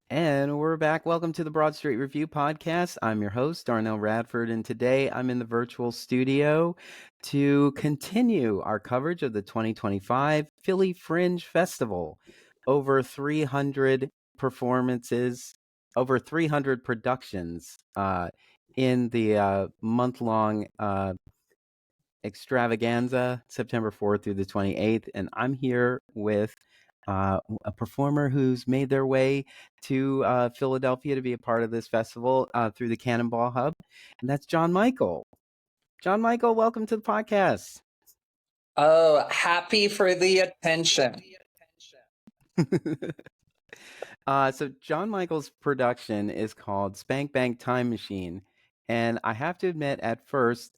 And we're back. Welcome to the Broad Street Review podcast. I'm your host, Darnelle Radford, and today I'm in the virtual studio to continue our coverage of the 2025 Philly Fringe Festival. Over 300 performances, over 300 productions in the month-long extravaganza, September 4th through the 28th. And I'm here with a performer who's made their way to Philadelphia to be a part of this festival through the Cannonball Hub, and that's John Michael. John Michael, welcome to the podcast. Oh, happy for the attention. So John Michael's production is called Spank Time Machine, and I have to admit, at first,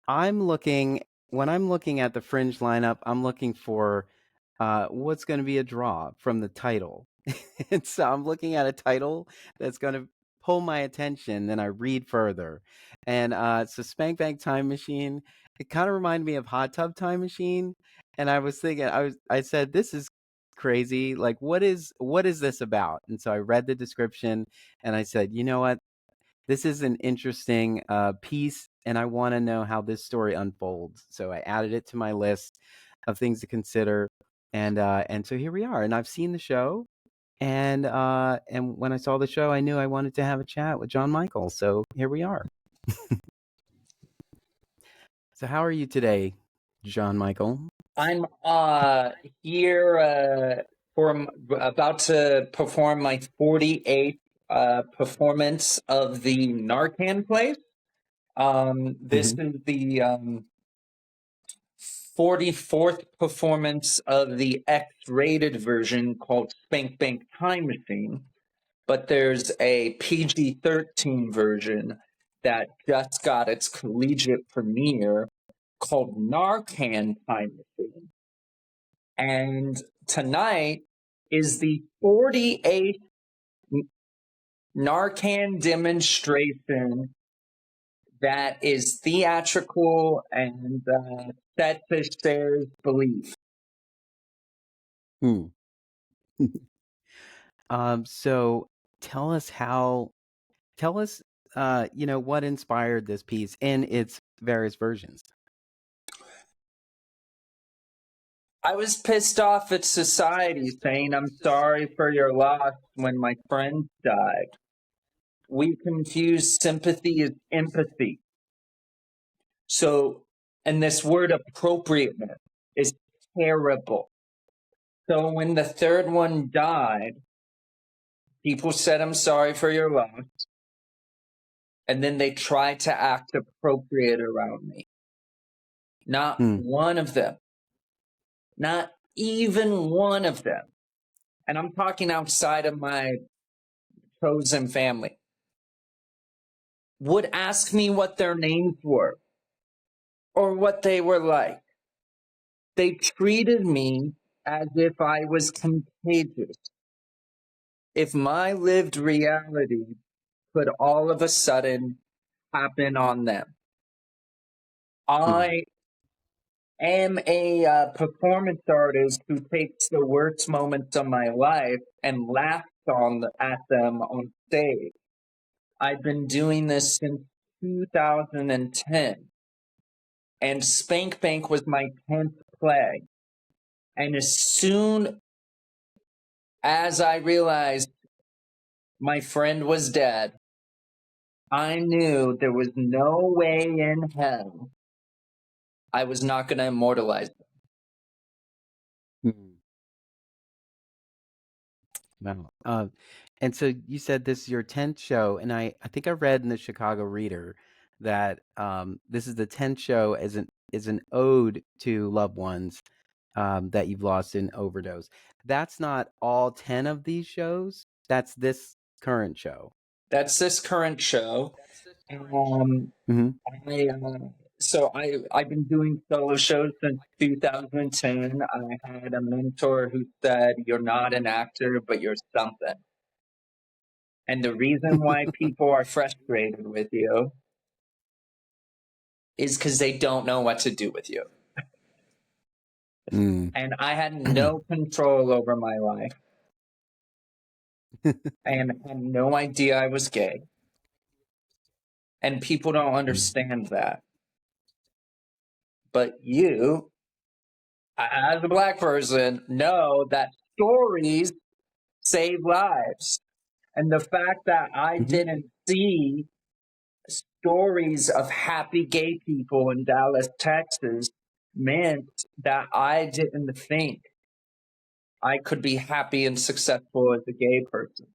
when I'm looking at the Fringe lineup, I'm looking for what's going to be a draw from the title. And so I'm looking at a title that's going to pull my attention. Then I read further. And so Spank Bank Time Machine, it kind of reminded me of Hot Tub Time Machine. And I was thinking, I said, this is crazy. Like, what is this about? And so I read the description and I said, you know what? This is an interesting piece, and I want to know how this story unfolds. So I added it to my list of things to consider, and so here we are. And I've seen the show, and when I saw the show, I knew I wanted to have a chat with John Michael. So here we are. So how are you today, John Michael? I'm here about to perform my 48th performance of the Narcan play. This is the 44th performance of the X-rated version called Spank Bank Time Machine, but there's a PG-13 version that just got its collegiate premiere called Narcan Time Machine. And tonight is the 48th Narcan demonstration that is theatrical and set to share's belief. So tell us what inspired this piece in its various versions. I was pissed off at society saying I'm sorry for your loss when my friends died. We confuse sympathy as empathy. So, and this word appropriateness is terrible. So when the third one died, people said, I'm sorry for your loss. And then they tried to act appropriate around me. Not one of them. Not even one of them. And I'm talking outside of my chosen family. Would ask me what their names were or what they were like. They treated me as if I was contagious. If my lived reality could all of a sudden happen on them. I am a performance artist who takes the worst moments of my life and laughs at them on stage. I've been doing this since 2010. And Spank Bank was my 10th play. And as soon as I realized my friend was dead, I knew there was no way in hell I was not going to immortalize them. Wow. And so you said this is your 10th show, and I think I read in the Chicago Reader that this is the 10th show as an ode to loved ones that you've lost in overdose. That's not all 10 of these shows. That's this current show. That's this current show. I've been doing solo shows since 2010. I had a mentor who said, you're not an actor, but you're something. And the reason why people are frustrated with you is because they don't know what to do with you. And I had no control over my life. and had no idea I was gay. And people don't understand that. But you, as a Black person, know that stories save lives. And the fact that I Mhm. didn't see stories of happy gay people in Dallas, Texas, meant that I didn't think I could be happy and successful as a gay person.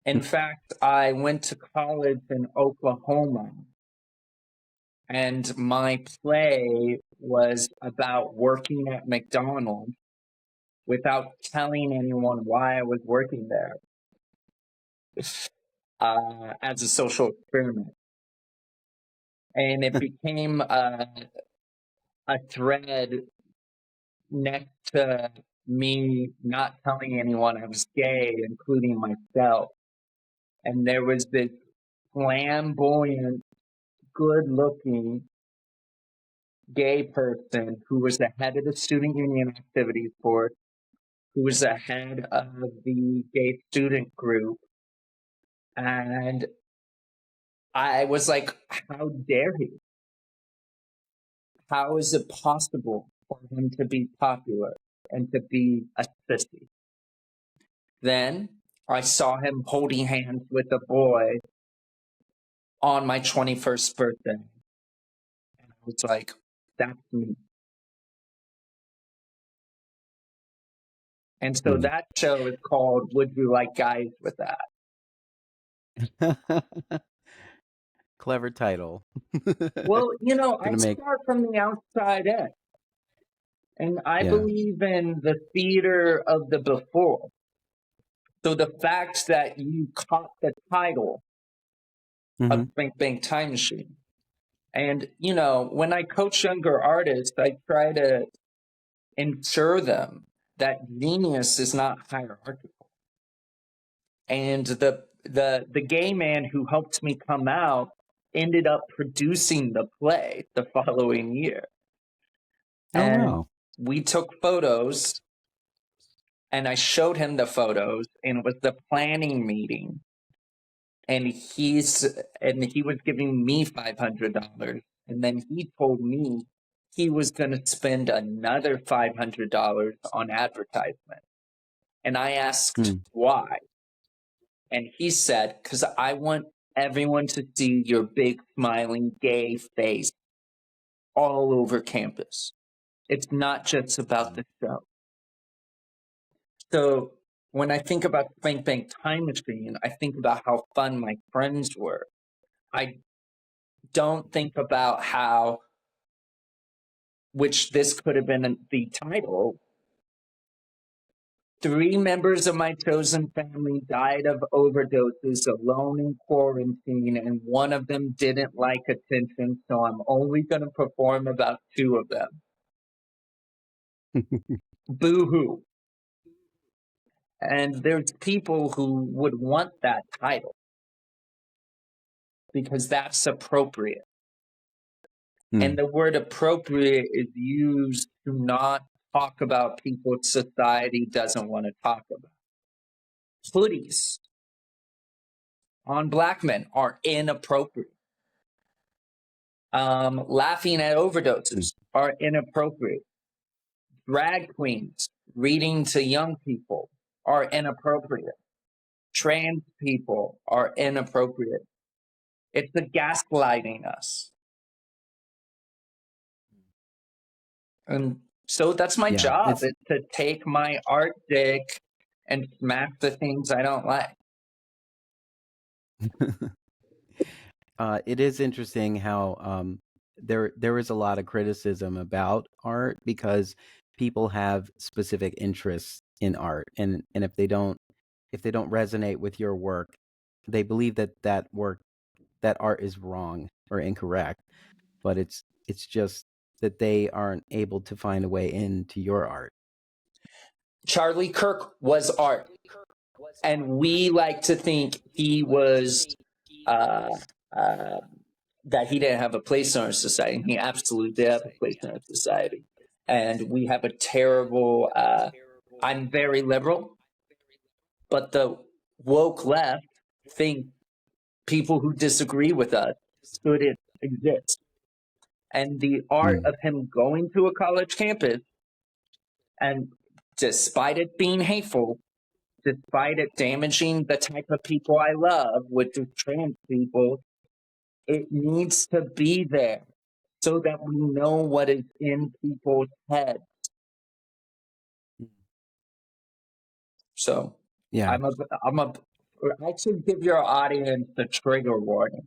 In fact, I went to college in Oklahoma, and my play was about working at McDonald's without telling anyone why I was working there as a social experiment. And it became a thread next to me not telling anyone I was gay, including myself. And there was this flamboyant, good looking gay person who was the head of the student union activities board, who was the head of the gay student group. And I was like, how dare he? How is it possible for him to be popular and to be a sissy? Then I saw him holding hands with a boy on my 21st birthday. And I was like, that's me. And so Mm. that show is called Would You Like Guys with That? Clever title. Well, I Gonna make start from the outside in. And I yeah. believe in the theater of the before. So the fact that you caught the title of Hmm. Spank Bank Time Machine. And, when I coach younger artists, I try to ensure them that genius is not hierarchical. And the gay man who helped me come out ended up producing the play the following year. Oh And wow. we took photos and I showed him the photos, and it was the planning meeting. And he was giving me $500, and then he told me he was going to spend another $500 on advertisement. And I asked Hmm. why, and he said, "Because I want everyone to see your big smiling gay face all over campus. It's not just about the show." So when I think about Spank Bank Time Machine, I think about how fun my friends were. I don't think about how, which this could have been the title, 3 members of my chosen family died of overdoses alone in quarantine, and one of them didn't like attention, so I'm only going to perform about 2 of them. Boo hoo. And there's people who would want that title because that's appropriate. Hmm. And the word appropriate is used to not talk about people society doesn't want to talk about. Hoodies on Black men are inappropriate. Laughing at Hmm. overdoses are inappropriate. Drag queens reading to young people are inappropriate. Trans people are inappropriate. It's the gaslighting us. And so that's my Yeah. job, It's is to take my art dick and smack the things I don't like. it is interesting how there is a lot of criticism about art because people have specific interests in art, and if they don't resonate with your work, they believe that that art is wrong or incorrect, but it's just that they aren't able to find a way into your art. Charlie Kirk was art, and we like to think he was uh, uh, that he didn't have a place in our society. He absolutely did have a place in our society, and we have a terrible. I'm very liberal, But the woke left think people who disagree with us shouldn't exist. And the art Mm. of him going to a college campus, and despite it being hateful, despite it damaging the type of people I love, which is trans people, it needs to be there so that we know what is in people's heads. So Yeah. I'm a, I'm a, I should give your audience a trigger warning.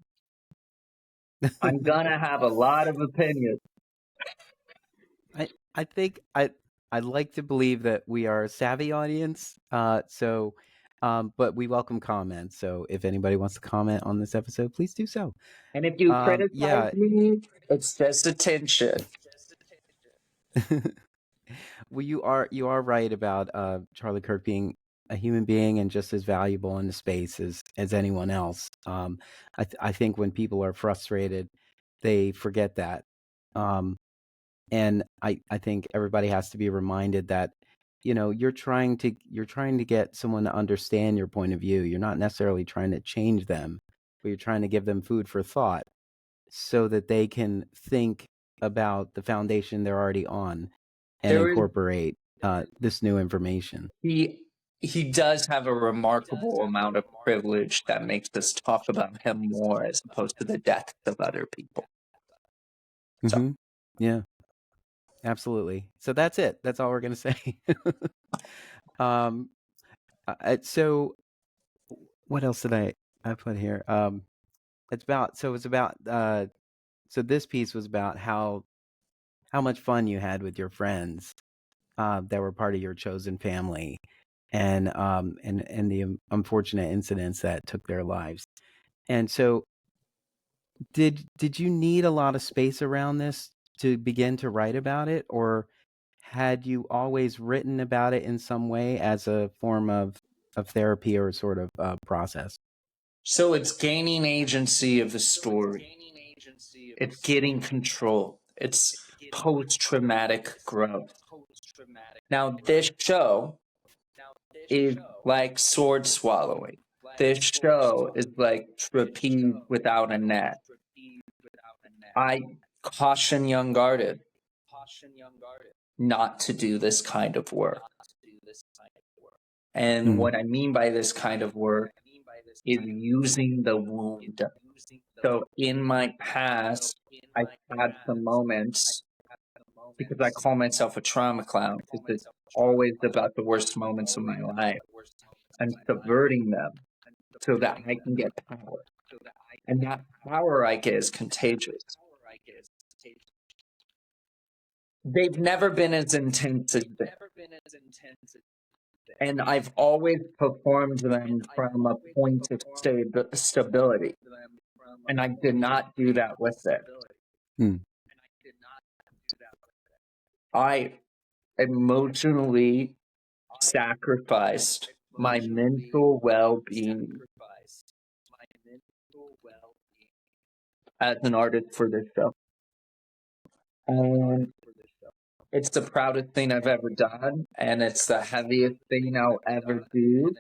I'm gonna have a lot of opinions. I think I'd like to believe that we are a savvy audience. But we welcome comments. So if anybody wants to comment on this episode, please do so. And if you criticize Yeah. me, it's just attention. Well, you are right about Charlie Kirk being a human being and just as valuable in the space as anyone else. I think when people are frustrated, they forget that. Um, and I think everybody has to be reminded that you're trying to get someone to understand your point of view. You're not necessarily trying to change them, but you're trying to give them food for thought so that they can think about the foundation they're already on and There is incorporate this new information. he he does have a remarkable amount of privilege that makes us talk about him more as opposed to the deaths of other people. So Hmm. Yeah, absolutely. So that's it. That's all we're gonna say. um, so what else did I put here? So this piece was about how much fun you had with your friends that were part of your chosen family, and the unfortunate incidents that took their lives. And so, did you need a lot of space around this to begin to write about it, or had you always written about it in some way as a form of therapy or sort of process? so it's gaining agency of the story. It's getting control. It's post traumatic growth. Now this show is like sword swallowing. This show is like trapeze without a net. I caution young guarded not to do this kind of work. And Mm, what I mean by this kind of work is using the wound. So in my past, I've had some moments because I call myself a trauma clown because it's always about the worst moments of my life and subverting them so that I can get power. And that power I get is contagious. They've never been as intense as this. And I've always performed them from a point of stability. And I did not do that with it. mm, I emotionally sacrificed my mental well being as an artist for this show. And it's the proudest thing I've ever done, and it's the heaviest thing I'll ever do.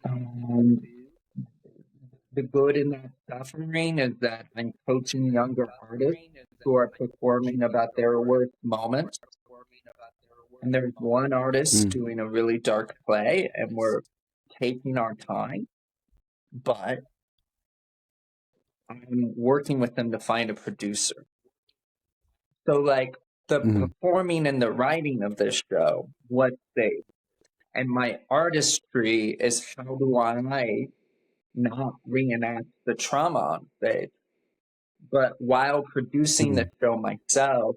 And the good in that suffering is that I'm coaching younger artists who are performing about their worst moments. And there's one artist mm, doing a really dark play, and we're taking our time, but I'm working with them to find a producer. So, like, the mm, performing and the writing of this show, what's safe? And my artistry is how do I not reenact the trauma on stage? But while producing the mm, show myself,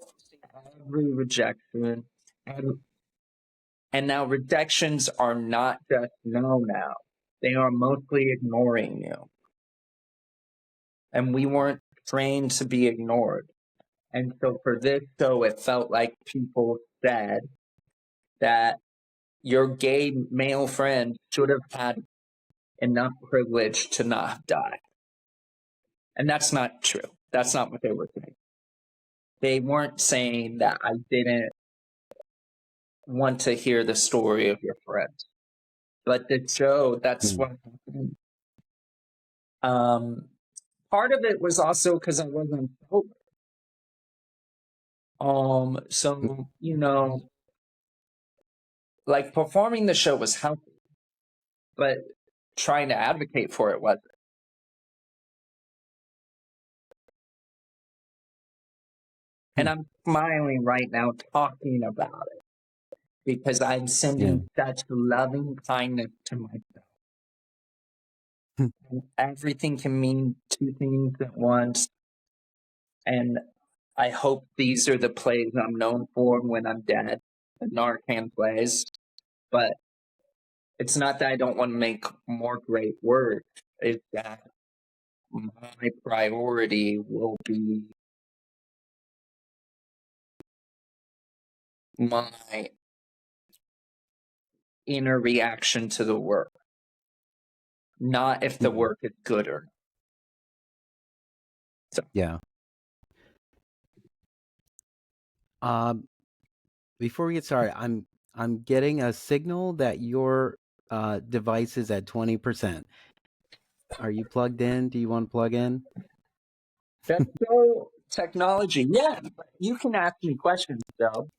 every rejection, and, and now rejections are not just no now, they are mostly ignoring you. And we weren't trained to be ignored. And so for this show, it felt like people said that your gay male friend should have had enough privilege to not have died. And that's not true. That's not what they were saying. They weren't saying that I didn't want to hear the story of your friend. But the show, that's what happened. Part of it was also because I wasn't sober. So like performing the show was healthy, but trying to advocate for it wasn't. And I'm smiling right now talking about it because I'm Yeah. sending such loving kindness to myself. And everything can mean two things at once. And I hope these are the plays I'm known for when I'm dead, the Narcan plays. But it's not that I don't want to make more great work. It's that my priority will be my inner reaction to the work, not if the work is good or not. So. Yeah. Before we get started, I'm getting a signal that your device is at 20%. Are you plugged in? Do you want to plug in? That's so technology. Yeah, you can ask me questions, though.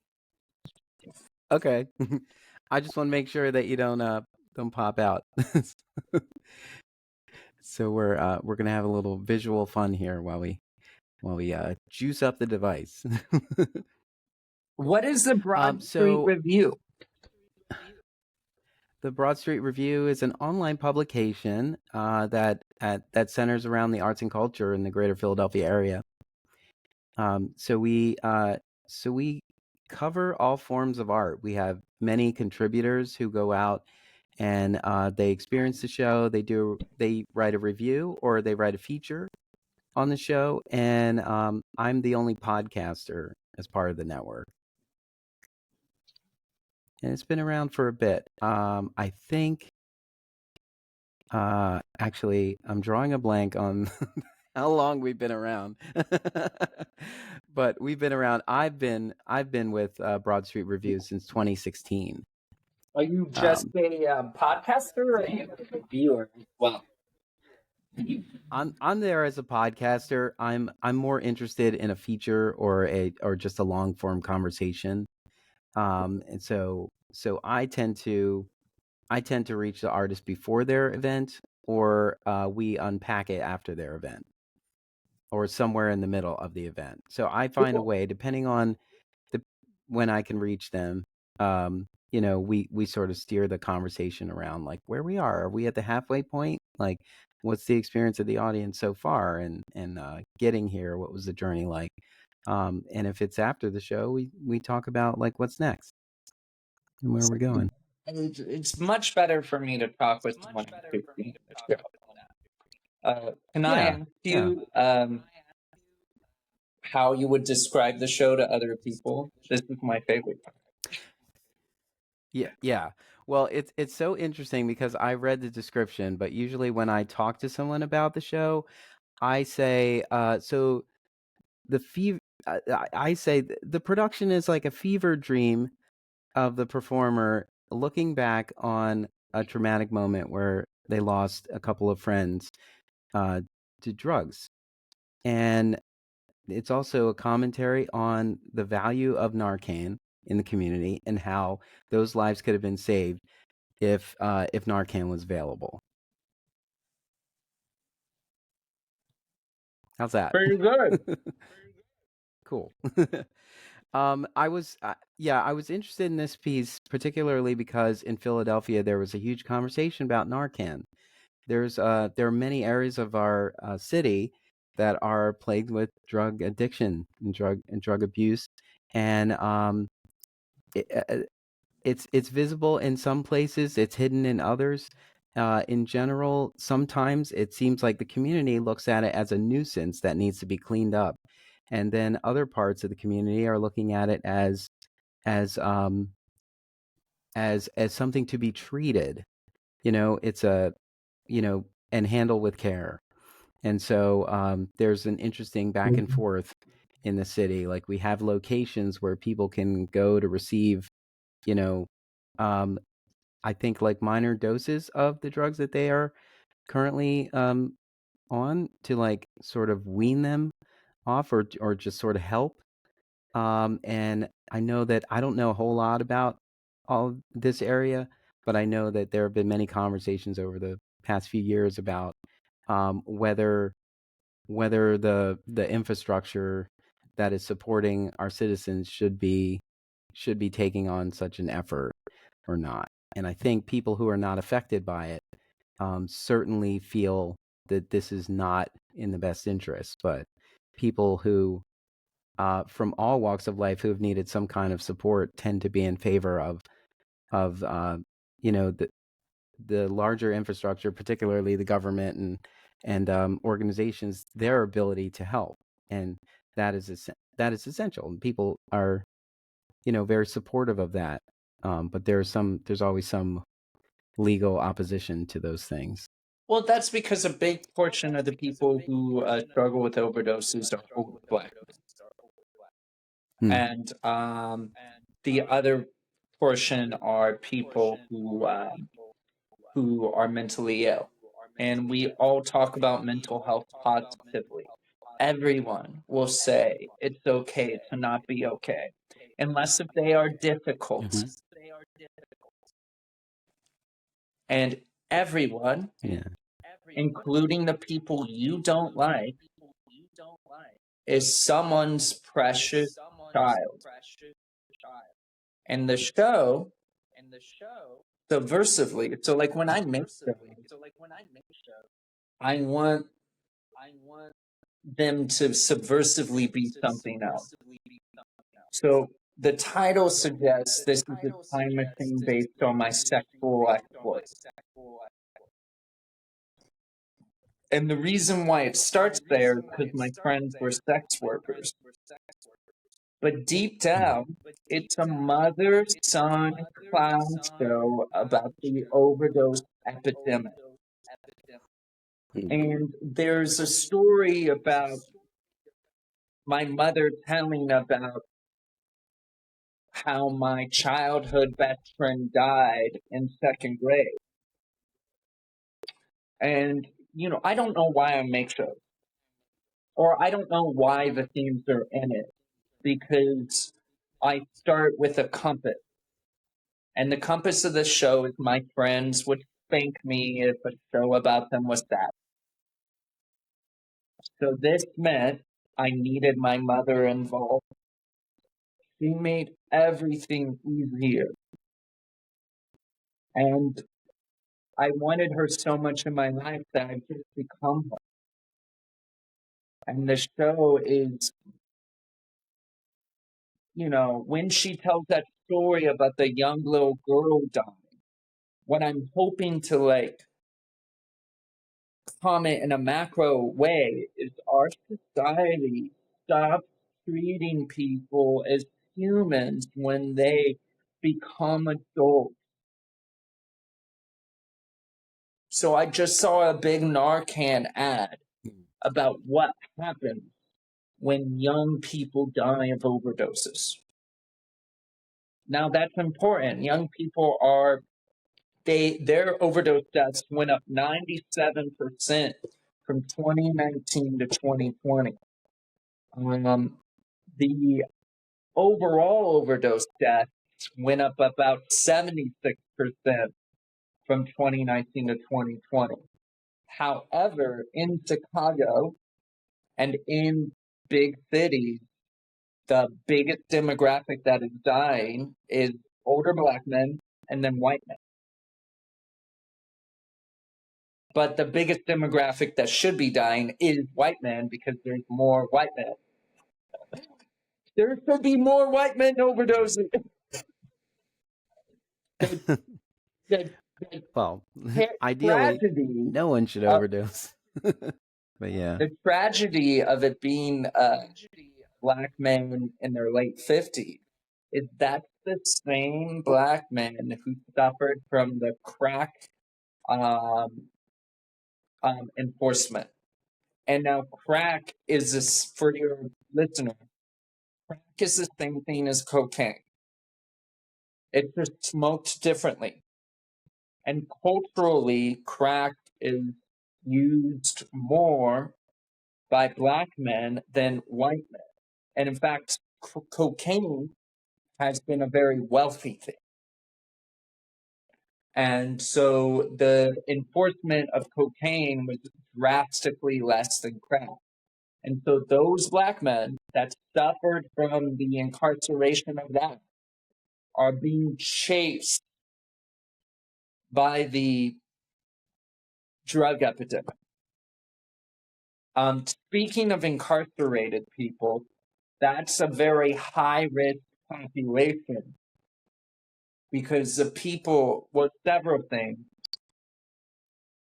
Okay. I just want to make sure that you don't pop out. So we're gonna have a little visual fun here while we juice up the device. What is the Broad Street So Review? the Broad Street Review is an online publication that centers around the arts and culture in the greater Philadelphia area. So we cover all forms of art. We have many contributors who go out and they experience the show. They write a review or they write a feature on the show, and I'm the only podcaster as part of the network. And it's been around for a bit. I think, actually, I'm drawing a blank on how long we've been around. But we've been around. I've been with Broad Street Review since 2016. Are you just a podcaster or are you a reviewer as well? I'm there as a podcaster. I'm more interested in a feature or just a long form conversation. And so I tend to reach the artist before their event, or we unpack it after their event, or somewhere in the middle of the event. So I find a way, depending on when I can reach them. We sort of steer the conversation around like where we are. Are we at the halfway point? Like, what's the experience of the audience so far, and getting here? What was the journey like? And if it's after the show, we talk about like what's next and where we're going. It's much better for me to talk with someone who's seen the show. Can I Yeah, ask yeah. you how you would describe the show to other people? This is my favorite part. Yeah. Well, it's so interesting because I read the description, but usually when I talk to someone about the show, I say, so the fever. I say the production is like a fever dream of the performer looking back on a traumatic moment where they lost a couple of friends to drugs, and it's also a commentary on the value of Narcan in the community and how those lives could have been saved if Narcan was available. How's that? Pretty good. Cool. I was interested in this piece particularly because in Philadelphia there was a huge conversation about Narcan. There are many areas of our city that are plagued with drug addiction and drug abuse, and it's visible in some places, it's hidden in others. In general, sometimes it seems like the community looks at it as a nuisance that needs to be cleaned up, and then other parts of the community are looking at it as as um, something to be treated. It's a and handle with care. And so there's an interesting back and forth in the city. Like we have locations where people can go to receive, you know, um, I think like minor doses of the drugs that they are currently on to like sort of wean them off or just sort of help. And I know that I don't know a whole lot about all this area, but I know that there have been many conversations over the past few years about whether the infrastructure that is supporting our citizens should be taking on such an effort or not. And I think people who are not affected by it certainly feel that this is not in the best interest. But people who, from all walks of life, who have needed some kind of support, tend to be in favor of you know the larger infrastructure, particularly the government and organizations, their ability to help, and that is essential. And people are very supportive of that. But there's always some legal opposition to those things. Well, that's because a big portion of the people who struggle with overdoses are older Black, Hmm. and the other portion are people who are mentally ill. And we all talk about mental health positively. Everyone will say it's okay to not be okay, unless if they are difficult. Hmm. And everyone, Yeah. including the people you don't like, is someone's precious child. And the show, subversively, so like when I make shows, I want them to subversively be something else. So the title suggests this is a time machine based on my sexual exploit. And the reason why it starts there is because my friends were sex workers. But deep down, it's a mother-son clown show about the overdose epidemic. Hmm. And there's a story about my mother telling about how my childhood best friend died in second grade. And, I don't know why I make shows, or I don't know why the themes are in it, because I start with a compass. And the compass of the show is my friends would spank me if a show about them was sad. So this meant I needed my mother involved. She made everything easier. And I wanted her so much in my life that I just become her. And the show is, when she tells that story about the young little girl dying, what I'm hoping to comment in a macro way is our society stops treating people as humans when they become adults. So I just saw a big Narcan ad about what happens when young people die of overdoses. Now that's important. Young people their overdose deaths went up 97% from 2019 to 2020. The overall overdose deaths went up about 76% from 2019 to 2020. However, in Chicago and in big cities, the biggest demographic that is dying is older Black men and then white men. But the biggest demographic that should be dying is white men because there's more white men. There should be more white men overdosing. The, the, the Well, ideally, tragedy no one should of overdose. But yeah. the tragedy of it being Black men in their late 50s is that's the same Black men who suffered from the crack um, enforcement. And now crack is this, for your listener, crack is the same thing as cocaine. It's just smoked differently. And culturally, crack is used more by black men than white men. And in fact, cocaine has been a very wealthy thing. And so the enforcement of cocaine was drastically less than crack. And so those black men that suffered from the incarceration of that are being chased by the drug epidemic. Speaking of incarcerated people, that's a very high risk population because the people, well, several things.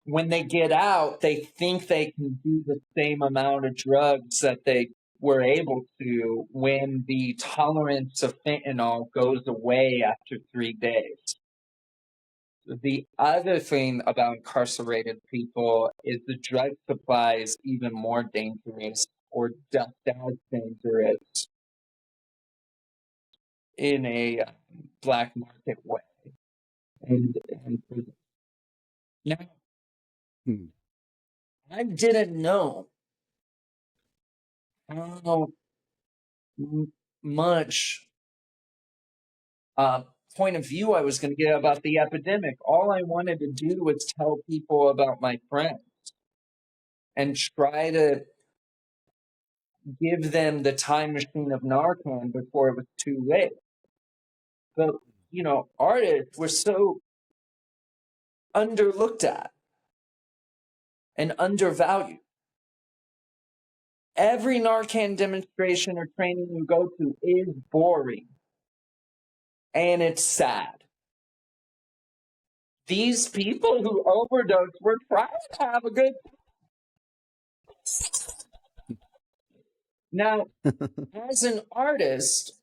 When they get out, they think they can do the same amount of drugs that they were able to when the tolerance of fentanyl goes away after 3 days. The other thing about incarcerated people is the drug supply is even more dangerous or just as dangerous in a black market way. And now, Hmm. I didn't know how much point of view I was going to get about the epidemic. All I wanted to do was tell people about my friends and try to give them the time machine of Narcan before it was too late. But, you know, artists were so underlooked at and undervalued. Every Narcan demonstration or training you go to is boring and it's sad. These people who overdose were trying to have a good now. As an artist,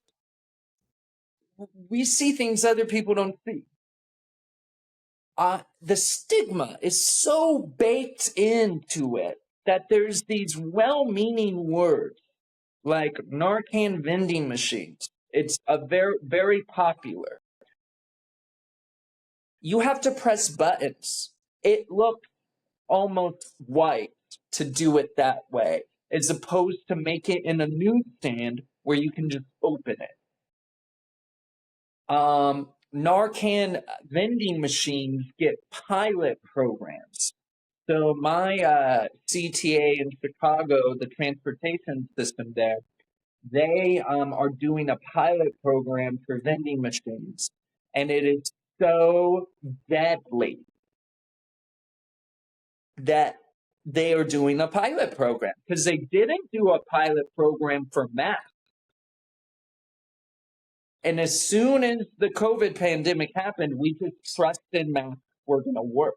we see things other people don't see. The stigma is so baked into it that there's these well-meaning words like Narcan vending machines. It's a very popular. You have to press buttons. It looks almost white to do it that way, as opposed to make it in a newsstand where you can just open it. Narcan vending machines get pilot programs. So my CTA in Chicago, the transportation system there, they are doing a pilot program for vending machines, and it is so deadly that they are doing a pilot program because they didn't do a pilot program for masks. And as soon as the COVID pandemic happened, we just trusted masks were going to work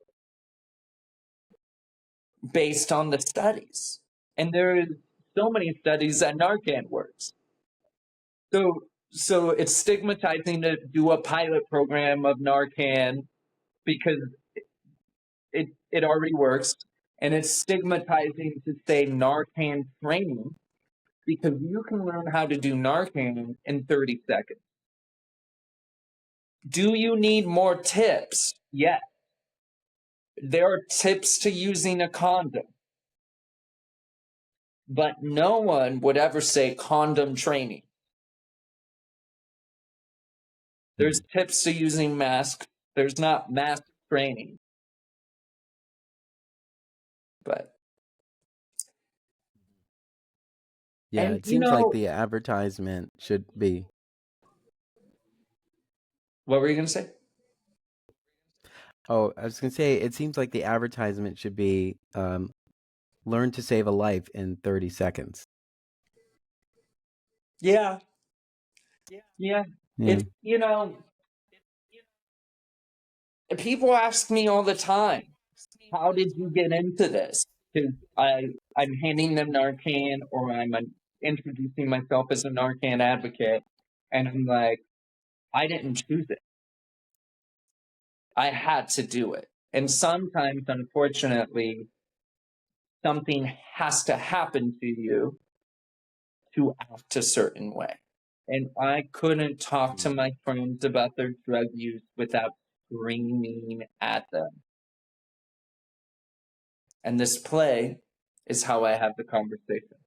based on the studies. And there are so many studies that Narcan works. So it's stigmatizing to do a pilot program of Narcan because it already works. And it's stigmatizing to say Narcan training because you can learn how to do Narcan in 30 seconds. Do you need more tips? Yes. There are tips to using a condom. But no one would ever say condom training. There's tips to using masks. There's not mask training. But Yeah, and it you seems like know, the advertisement should be. what were you gonna say? Oh, I was gonna say it seems like the advertisement should be learn to save a life in 30 seconds. Yeah. Yeah. Yeah. It's people ask me all the time, how did you get into this? Because I'm handing them Narcan or I'm introducing myself as a Narcan advocate, and I'm like, I didn't choose it. I had to do it. And sometimes, unfortunately, something has to happen to you to act a certain way. And I couldn't talk to my friends about their drug use without screaming at them. And this play is how I have the conversation.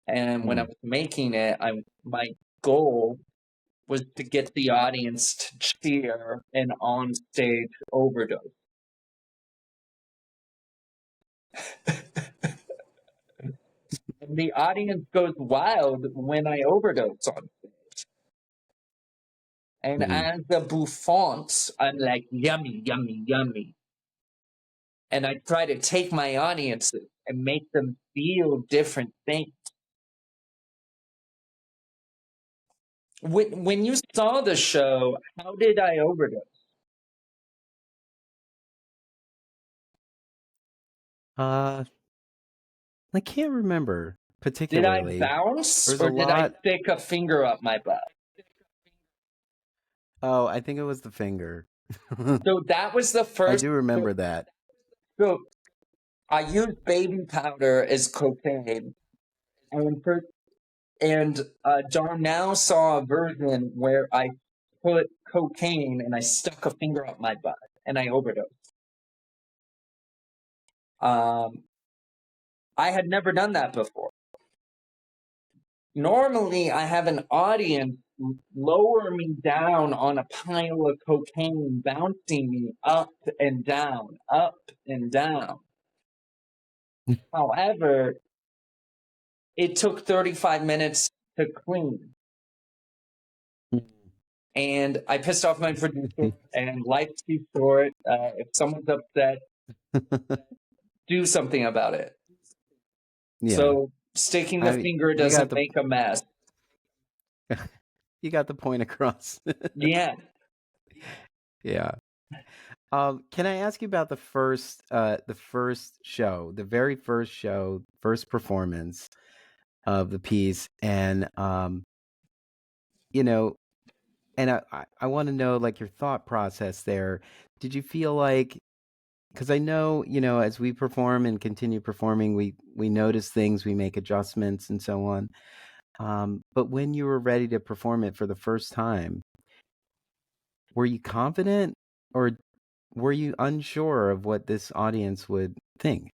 And when I was making it, my goal was to get the audience to cheer an on-stage overdose. And the audience goes wild when I overdose on stage. And as a bouffant, I'm like, yummy, yummy, yummy. And I try to take my audiences and make them feel different things. When you saw the show, how did I overdose? I can't remember Did I particularly. bounce There's a or did I lot. stick a finger up my butt? Oh, I think it was the finger. So that was the I first. do remember that. So I used baby powder as cocaine, and Darnelle saw a version where I put cocaine and I stuck a finger up my butt and I overdosed. I had never done that before. Normally, I have an audience lower me down on a pile of cocaine, bouncing me up and down, up and down. However, it took 35 minutes to clean. And I pissed off my producer, and life's too short. If someone's upset, do something about it. Yeah. So sticking the finger doesn't make a mess. You got the point across. Yeah. Yeah. Can I ask you about the first show, the very first show, first performance of the piece, and you know, and I want to know like your thought process there. Did you feel like, because I know, as we perform and continue performing, we notice things, we make adjustments and so on. But when you were ready to perform it for the first time, were you confident or were you unsure of what this audience would think?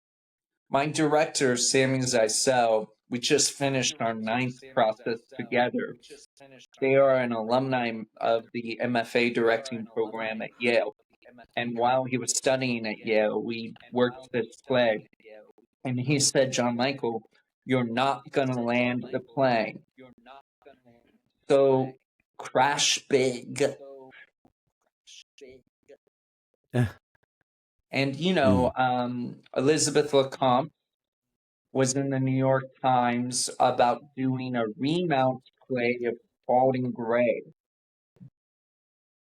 My director, Sammy Zeisel, we just finished our 9th process together. They are an alumni of the MFA directing program at Yale. And while he was studying at Yale, we worked this play. And he said, John Michael, you're not going to land the plane. So crash big. And, Elizabeth LeCompte was in the New York Times about doing a remount play of Spalding Gray.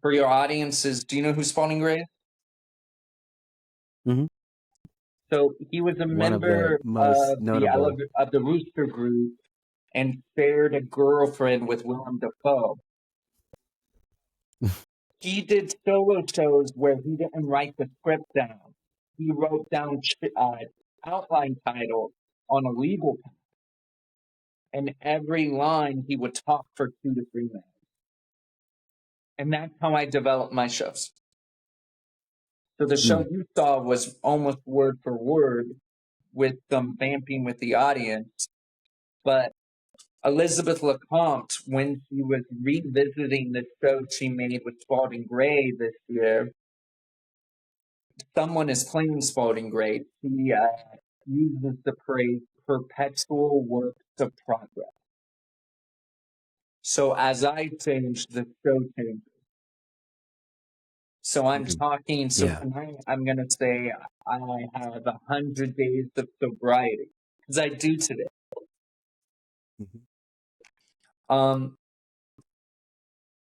For your audiences, do you know who Spalding Gray is? Mm-hmm. So he was a member of the Rooster Group and shared a girlfriend with Willem Dafoe. He did solo shows where he didn't write the script down. He wrote down outline titles on a legal pad. And every line he would talk for 2 to 3 minutes. And that's how I developed my shows. So the show you saw was almost word for word with some vamping with the audience. But Elizabeth LeCompte, when she was revisiting the show she made with Spalding Gray this year, someone is playing Spalding Gray. She uses the phrase perpetual works of progress. So as I change, the show changes. So I'm talking, tonight I'm going to say I have 100 days of sobriety, because I do today.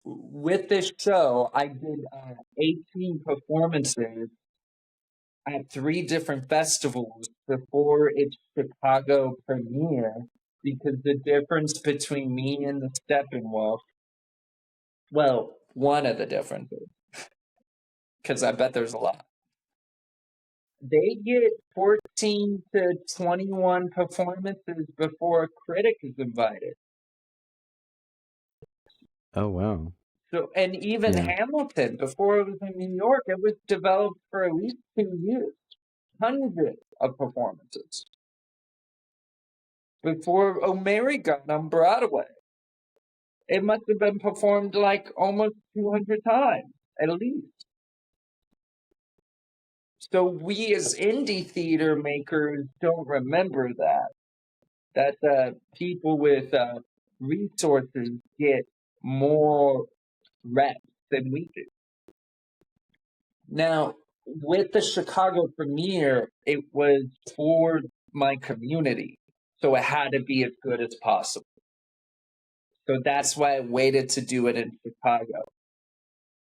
With this show, I did 18 performances at 3 different festivals before its Chicago premiere, because the difference between me and the Steppenwolf, well, one of the differences, because I bet there's a lot. They get 14 to 21 performances before a critic is invited. Oh, wow. So, and even Yeah. Hamilton, before it was in New York, it was developed for at least 2 years, hundreds of performances before O'Mary got on Broadway. It must have been performed like almost 200 times, at least. So we as indie theater makers don't remember that the people with resources get more reps than we do. Now, with the Chicago premiere, it was for my community, so it had to be as good as possible. So that's why I waited to do it in Chicago.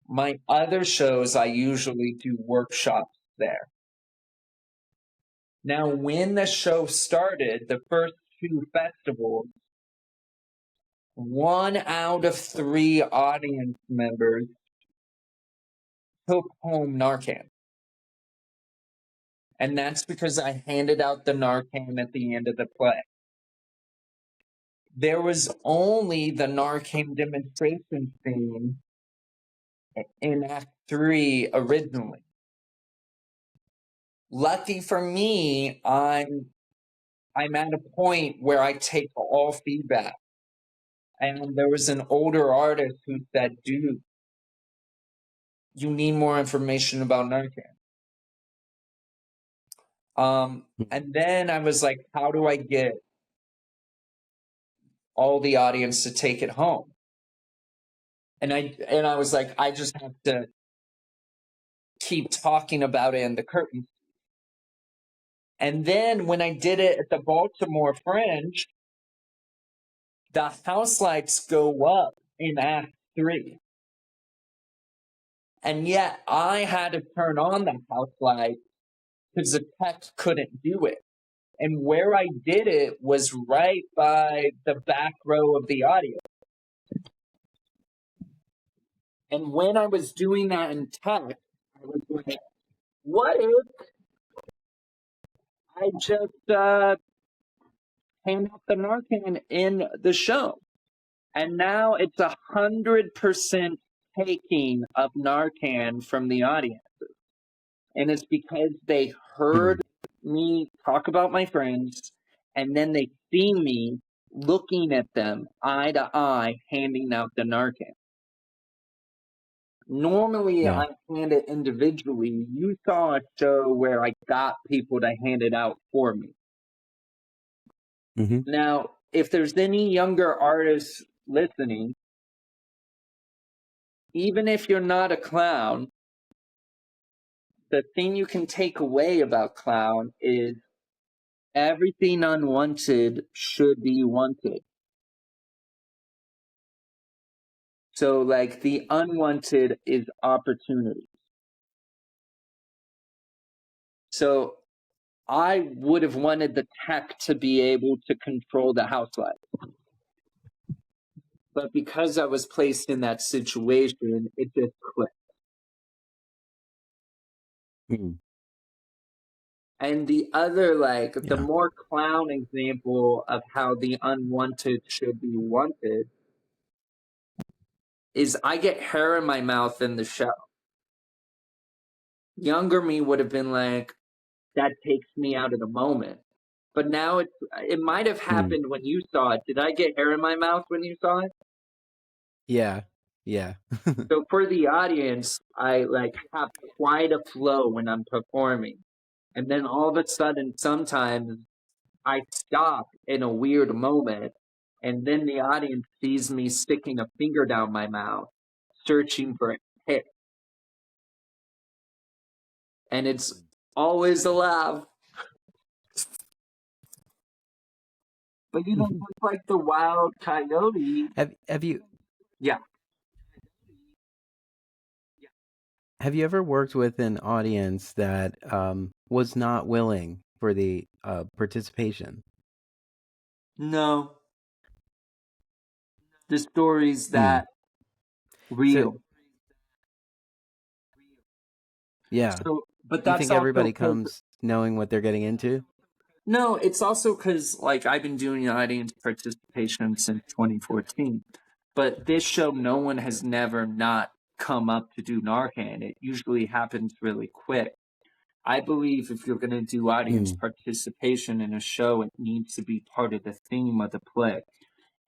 My other shows, I usually do workshops there. Now, when the show started, the first two festivals, 1 out of 3 audience members took home Narcan. And that's because I handed out the Narcan at the end of the play. There was only the Narcan demonstration scene in Act 3 originally. Lucky for me, I'm at a point where I take all feedback. And there was an older artist who said, dude, you need more information about Narcan. And then I was like, how do I get all the audience to take it home? And I was like, I just have to keep talking about it in the curtains. And then when I did it at the Baltimore Fringe, the house lights go up in Act 3. And yet I had to turn on the house light because the tech couldn't do it. And where I did it was right by the back row of the audience. And when I was doing that in tech, I was like, what if I just hand out the Narcan in the show? And now it's 100% taking of Narcan from the audience. And it's because they heard me talk about my friends, and then they see me looking at them eye to eye, handing out the Narcan. Normally, Yeah. I hand it individually. You saw a show where I got people to hand it out for me. Mm-hmm. Now, if there's any younger artists listening, even if you're not a clown, the thing you can take away about clown is everything unwanted should be wanted. So, like, the unwanted is opportunity. So, I would have wanted the tech to be able to control the house light. But because I was placed in that situation, it just clicked. Mm. And the other, like, the Yeah. more clown example of how the unwanted should be wanted is I get hair in my mouth in the show. Younger me would have been like, that takes me out of the moment. But now it might have happened when you saw it. Did I get hair in my mouth when you saw it? Yeah. Yeah. So for the audience, I like have quite a flow when I'm performing. And then all of a sudden, sometimes I stop in a weird moment. And then the audience sees me sticking a finger down my mouth, searching for hair. And it's always a laugh. But you know, it's like the wild coyote. Have you Yeah. have you ever worked with an audience that was not willing for the participation? No. The story's Mm. that So real. yeah, So, but do you that's think also everybody because comes knowing what they're getting into? no, it's also because like I've been doing audience participation since 2014. But this show, no one has never not come up to do Narcan. It usually happens really quick. I believe if you're going to do audience Mm. participation in a show, it needs to be part of the theme of the play,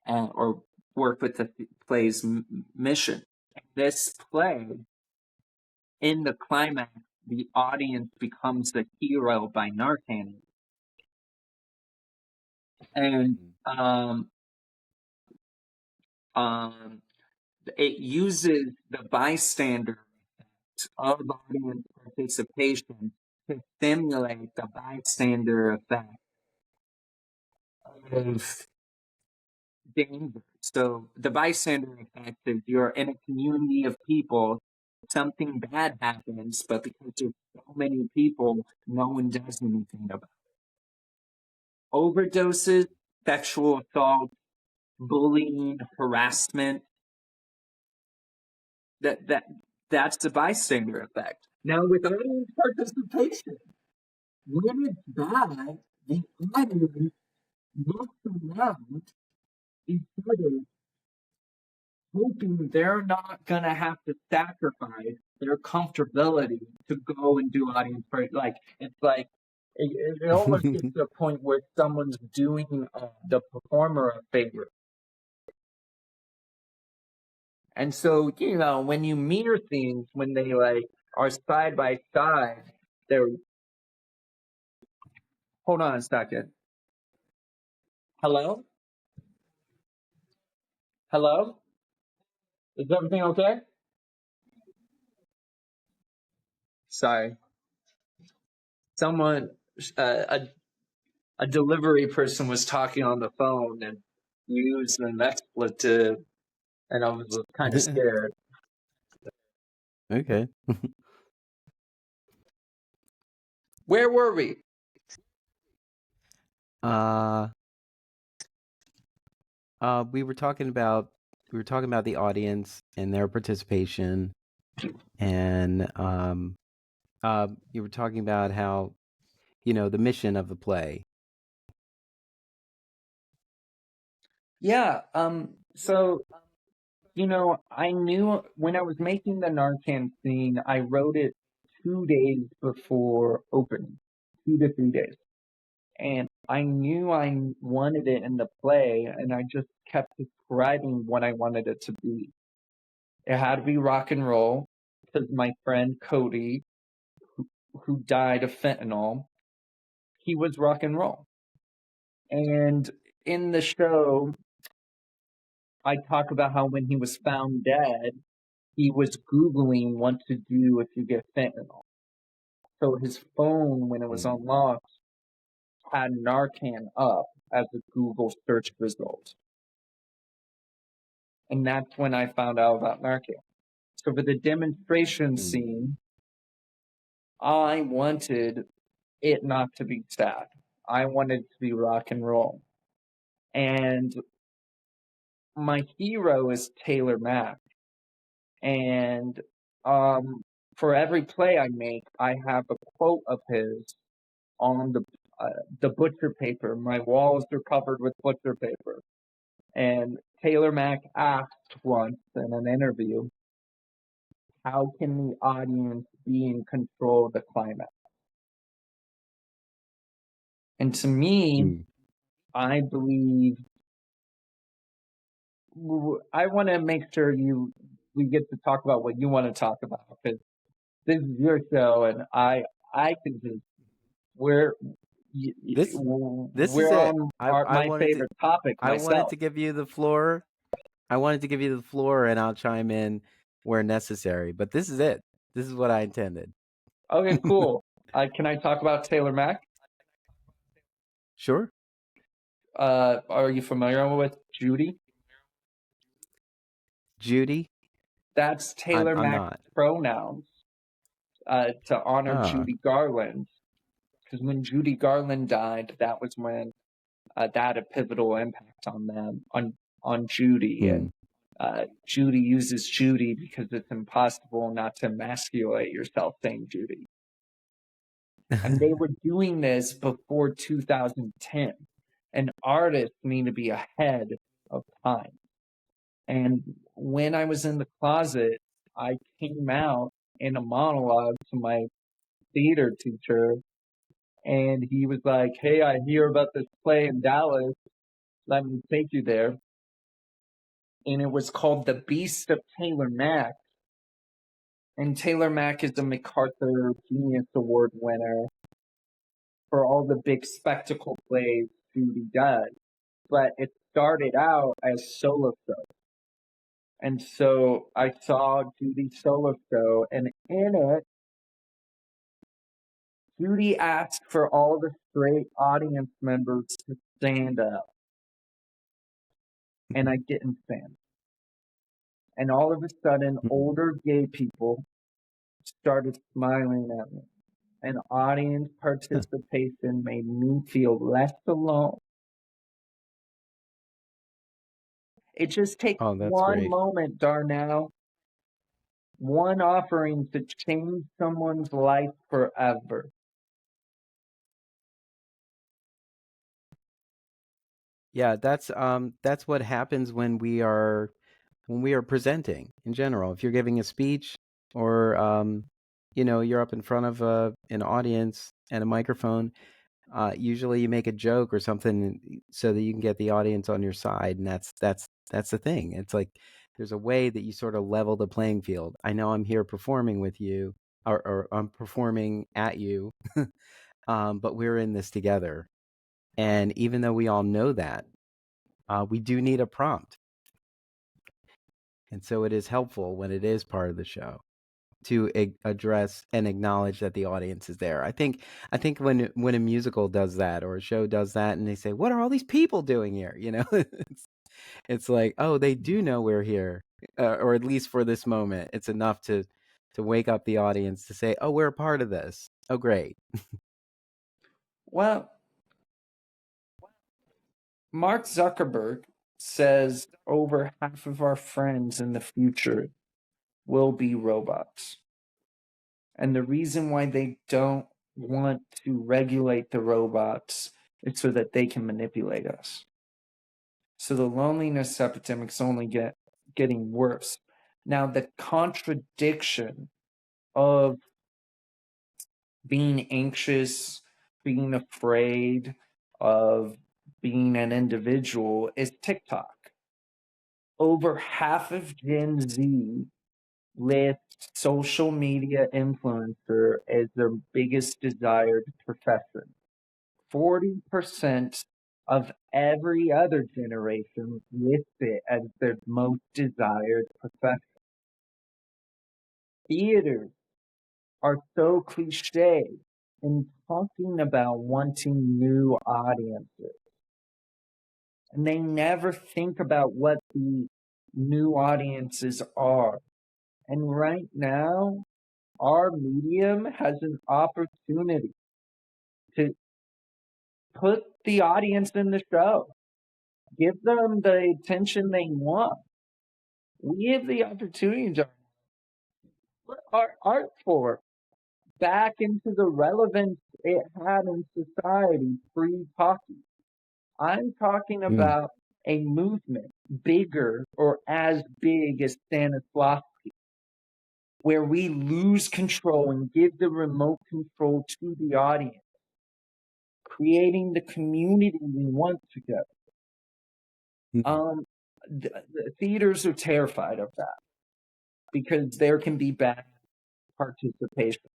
or work with the play's mission. This play, in the climax, the audience becomes the hero by Narcan. And it uses the bystander of audience participation to stimulate the bystander effect of danger. So the bystander effect is you're in a community of people, something bad happens, but because there's so many people, no one does anything about it. Overdoses, sexual assault, bullying, harassment, that's the bystander effect. Now with audience participation, when it's bad, the audience looks around each other, hoping they're not gonna have to sacrifice their comfortability to go and do audience part. Like it's like it almost gets to a point where someone's doing the performer a favor. And so, when you mirror things, when they like are side by side, they're. Hold on a second. Hello? Hello? Is everything okay? Sorry. Someone, a delivery person was talking on the phone and used an expletive, and I was kind of scared. Okay. Where were we? We were talking about the audience and their participation, and you were talking about how the mission of the play. Yeah. So I knew when I was making the Narcan scene, I wrote it 2 days before opening, 2 to 3 days. And I knew I wanted it in the play, and I just kept describing what I wanted it to be. It had to be rock and roll, because my friend Cody, who died of fentanyl, he was rock and roll. And in the show, I talk about how when he was found dead, he was Googling what to do if you get fentanyl. So his phone, when it was Mm. unlocked, had Narcan up as a Google search result. And that's when I found out about Narcan. So for the demonstration scene, I wanted it not to be sad. I wanted it to be rock and roll. And my hero is Taylor Mack. And for every play I make, I have a quote of his on the butcher paper. My walls are covered with butcher paper. And Taylor Mack asked once in an interview, how can the audience be in control of the climax? And to me, I believe I want to make sure we get to talk about what you want to talk about, because this is your show, and I can just we're This is we're it. on I my wanted to favorite topic I wanted myself. to give you the floor. I wanted to give you the floor, and I'll chime in where necessary. But this is it. This is what I intended. Okay, cool. Can I talk about Taylor Mack? Sure. Are you familiar with Judy? Judy? That's Taylor I'm Mack's not. pronouns to honor Ah. Judy Garland. Because when Judy Garland died, that was when that had a pivotal impact on them, on Judy. And Judy uses Judy because it's impossible not to emasculate yourself saying Judy. And they were doing this before 2010. And artists need to be ahead of time. And when I was in the closet, I came out in a monologue to my theater teacher, and he was like, "Hey, I hear about this play in Dallas. Let me take you there." And it was called The Beast of Taylor Mack. And Taylor Mack is a MacArthur Genius Award winner for all the big spectacle plays Judy does. But it started out as solo show. And so I saw Judy's solo show, and in it, Judy asked for all the straight audience members to stand up, and I didn't stand. And all of a sudden, older gay people started smiling at me, and audience participation made me feel less alone. It just takes Oh, that's one great. moment, Darnell, one offering to change someone's life forever. Yeah, that's what happens when we are presenting in general. If you're giving a speech or you're up in front of an audience and a microphone, usually you make a joke or something so that you can get the audience on your side, and that's the thing. It's like there's a way that you sort of level the playing field. I know I'm here performing with you, or I'm performing at you, but we're in this together. And even though we all know that, we do need a prompt. And so it is helpful when it is part of the show to address and acknowledge that the audience is there. I think when a musical does that or a show does that, and they say, "What are all these people doing here?" It's like, oh, they do know we're here, or at least for this moment, it's enough to wake up the audience to say, "Oh, we're a part of this. Oh, great." Well, Mark Zuckerberg says over half of our friends in the future will be robots. And the reason why they don't want to regulate the robots is so that they can manipulate us. So the loneliness epidemic's only getting worse. Now, the contradiction of being anxious, being afraid of being an individual is TikTok. Over half of Gen Z lists social media influencer as their biggest desired profession. 40% of every other generation lists it as their most desired profession. Theaters are so cliche in talking about wanting new audiences. And they never think about what the new audiences are. And right now, our medium has an opportunity to put the audience in the show, give them the attention they want. We have the opportunity to put our art form back into the relevance it had in society pre-talkie. I'm talking Mm. about a movement bigger or as big as Stanislavski, where we lose control and give the remote control to the audience, creating the community we want together. Mm. The theaters are terrified of that because there can be bad participation,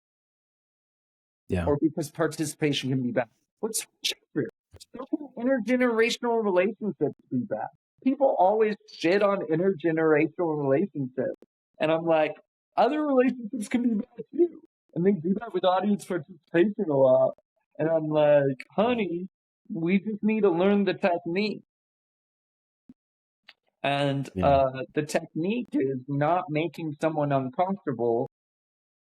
Yeah. or because participation can be bad. What's Shakespeare? So can intergenerational relationships be bad? People always shit on intergenerational relationships, and I'm like, other relationships can be bad too, and they do that with audience participation a lot. And I'm like, honey, we just need to learn the technique. And Yeah. the technique is not making someone uncomfortable,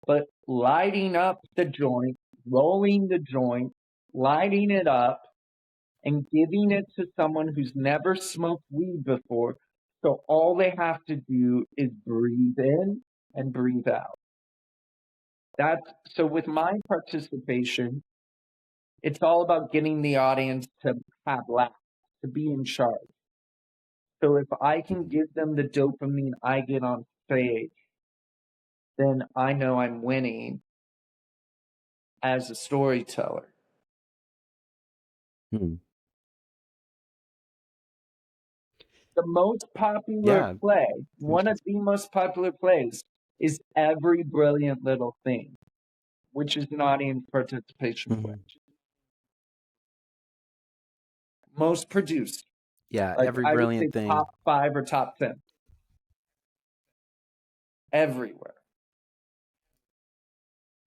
but lighting up the joint, rolling the joint, lighting it up, and giving it to someone who's never smoked weed before. So all they have to do is breathe in and breathe out. That's so with my participation, it's all about getting the audience to have laughs, to be in charge. So if I can give them the dopamine I get on stage, then I know I'm winning as a storyteller. Hmm. The most popular Yeah. play, It's one of interesting. the most popular plays, is Every Brilliant Little Thing, which is an audience participation play. Mhm. Most produced. Yeah. Like Every I would say brilliant thing. top 5 or top 10. Everywhere.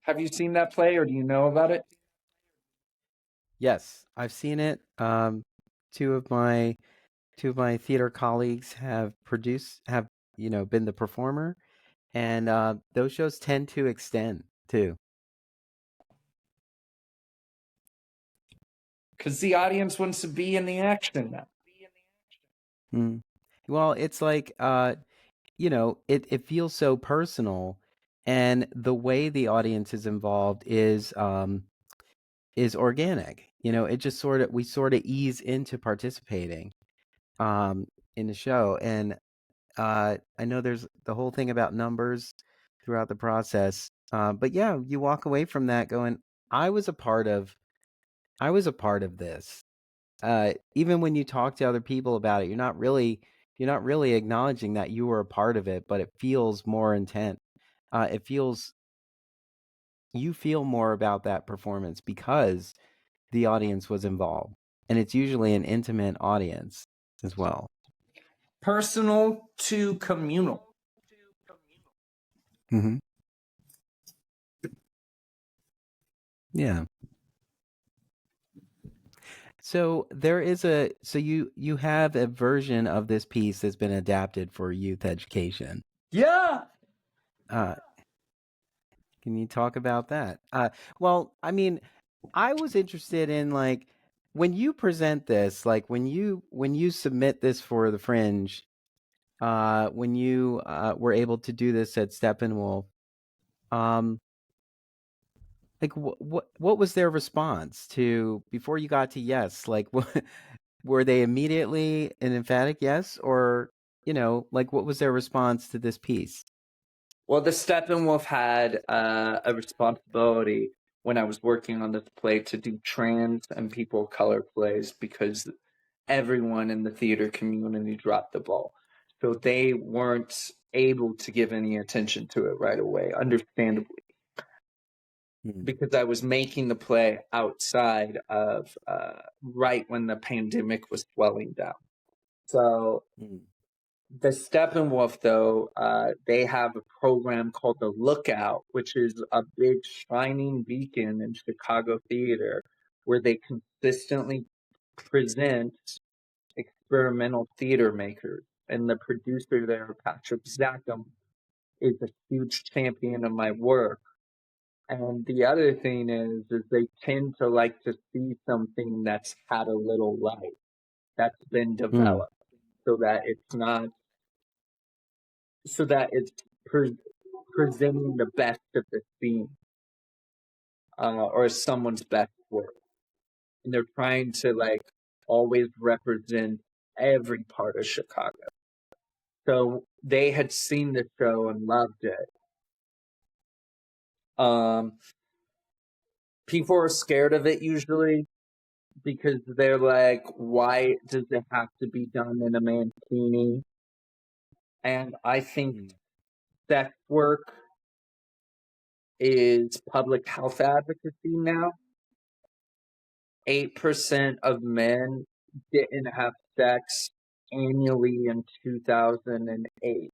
Have you seen that play or do you know about it? Yes, I've seen it. Two of my two of my theater colleagues have been the performer, and those shows tend to extend too. Because the audience wants to be in the action now. Mm. Well, it's like it feels so personal, and the way the audience is involved is organic. It just we sort of ease into participating um in the show, and I know there's the whole thing about numbers throughout the process. But yeah, you walk away from that going, I was a part of I was a part of this. Even when you talk to other people about it, you're not really acknowledging that you were a part of it, but it feels more intent. It feels You feel more about that performance because the audience was involved. And it's usually an intimate audience as well. Personal to communal. Mm-hmm. Yeah. So you have a version of this piece that's been adapted for youth education. Yeah. Uh, can you talk about that? Well, I mean, I was interested in like when you present this, like when you submit this for the Fringe, when you were able to do this at Steppenwolf, um, like what was their response to before you got to yes? Like were they immediately an emphatic yes, or like what was their response to this piece? Well, the Steppenwolf had a responsibility when I was working on this play to do trans and people of color plays because everyone in the theater community dropped the ball. So they weren't able to give any attention to it right away, understandably, Hmm. because I was making the play outside of right when the pandemic was swelling down. So Hmm. the Steppenwolf, though, they have a program called The Lookout, which is a big shining beacon in Chicago theater where they consistently present experimental theater makers. And the producer there, Patrick Zackham, is a huge champion of my work. And the other thing is they tend to like to see something that's had a little life, that's been Hmm. developed, so that it's not, so that it's presenting the best of the scene, or someone's best work. And they're trying to like always represent every part of Chicago. So they had seen the show and loved it. Um, People are scared of it usually because they're like, why does it have to be done in a mankini? And I think Hmm. sex work is public health advocacy now. 8% of men didn't have sex annually in 2008.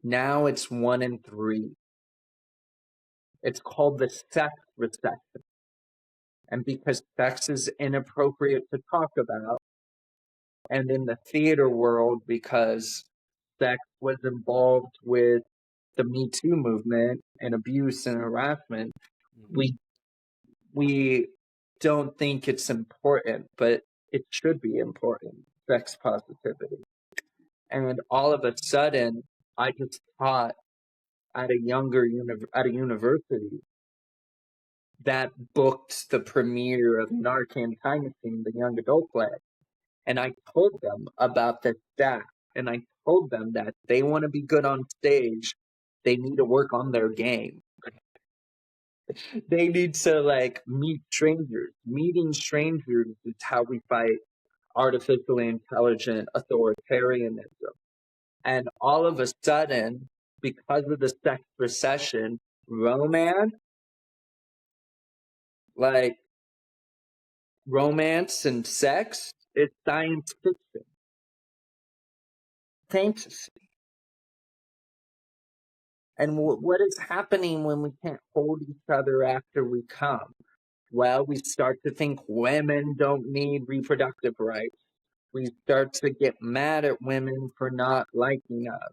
Now it's 1 in 3. It's called the sex recession. And because sex is inappropriate to talk about, and in the theater world, because sex was involved with the Me Too movement and abuse and harassment, we we don't think it's important, but it should be important. Sex positivity, and all of a sudden, I just taught at a university that booked the premiere of Narcan Time Machine, the young adult play, And I told them about the staff, and I told them that they want to be good on stage, they need to work on their game. They need to like meet strangers. Meeting strangers is how we fight artificially intelligent authoritarianism. And all of a sudden, because of the sex recession, romance, like romance and sex, is science fiction, fantasy. And what is happening when we can't hold each other after we come? Well, we start to think women don't need reproductive rights. We start to get mad at women for not liking us.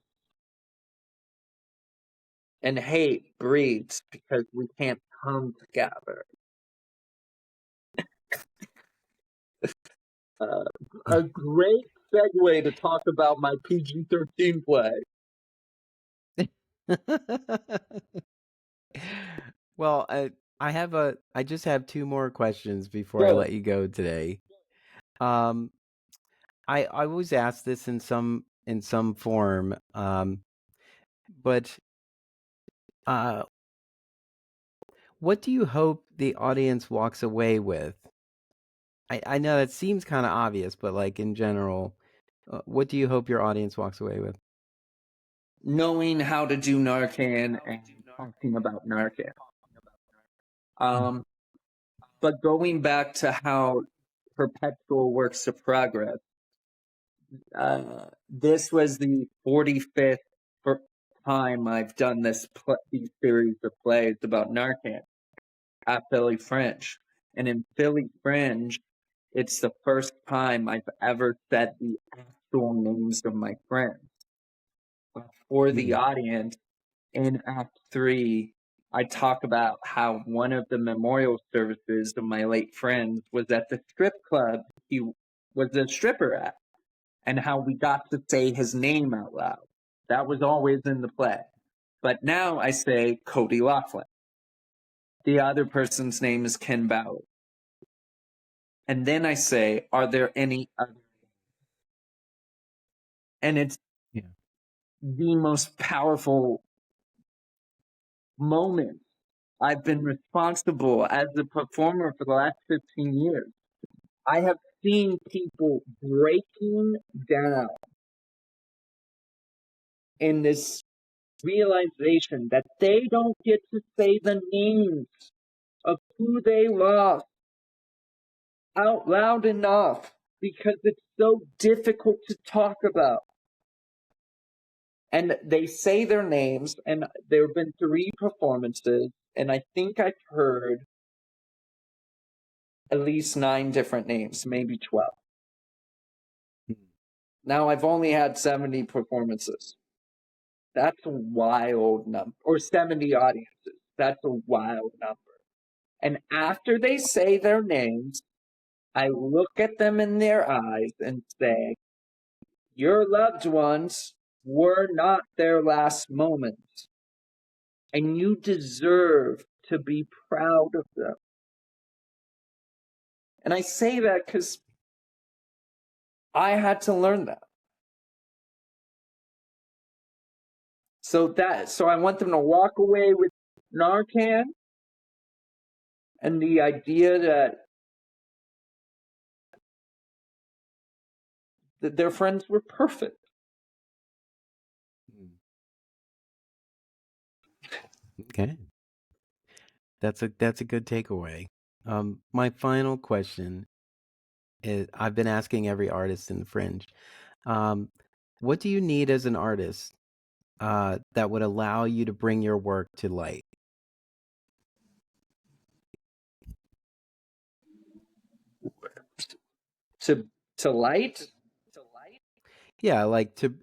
And hate breeds because we can't come together. A great segue to talk about my PG-13 play. Well, I just have two more questions before I Go. let you go today. Um, I always ask this in some form, but uh, what do you hope the audience walks away with? I know that seems kind of obvious, but like in general, what do you hope your audience walks away with? Knowing how to do Narcan and talking about Narcan. But going back to how perpetual works of progress, this was the 45th time I've done these series of plays about Narcan at Philly Fringe. And in Philly Fringe, it's the first time I've ever said the actual names of my friends. For the audience, in Act 3, I talk about how one of the memorial services of my late friends was at the strip club he was a stripper at, and how we got to say his name out loud. That was always in the play. But now I say Cody Laughlin. The other person's name is Ken Ballard. And then I say, are there any other? And it's the most powerful moment. I've been responsible as a performer for the last 15 years. I have seen people breaking down in this realization that they don't get to say the names of who they lost out loud enough because it's so difficult to talk about. And they say their names, and there have been 3 performances, and I think I've heard at least 9 different names, maybe 12. Now, I've only had 70 performances. That's a wild number. Or 70 audiences. That's a wild number. And after they say their names, I look at them in their eyes and say, your loved ones were not their last moments. And you deserve to be proud of them. And I say that because I had to learn that. So I want them to walk away with Narcan and the idea that their friends were perfect. Okay. That's a good takeaway. My final question is, I've been asking every artist in the Fringe, what do you need as an artist that would allow you to bring your work to light? To light? Yeah, like to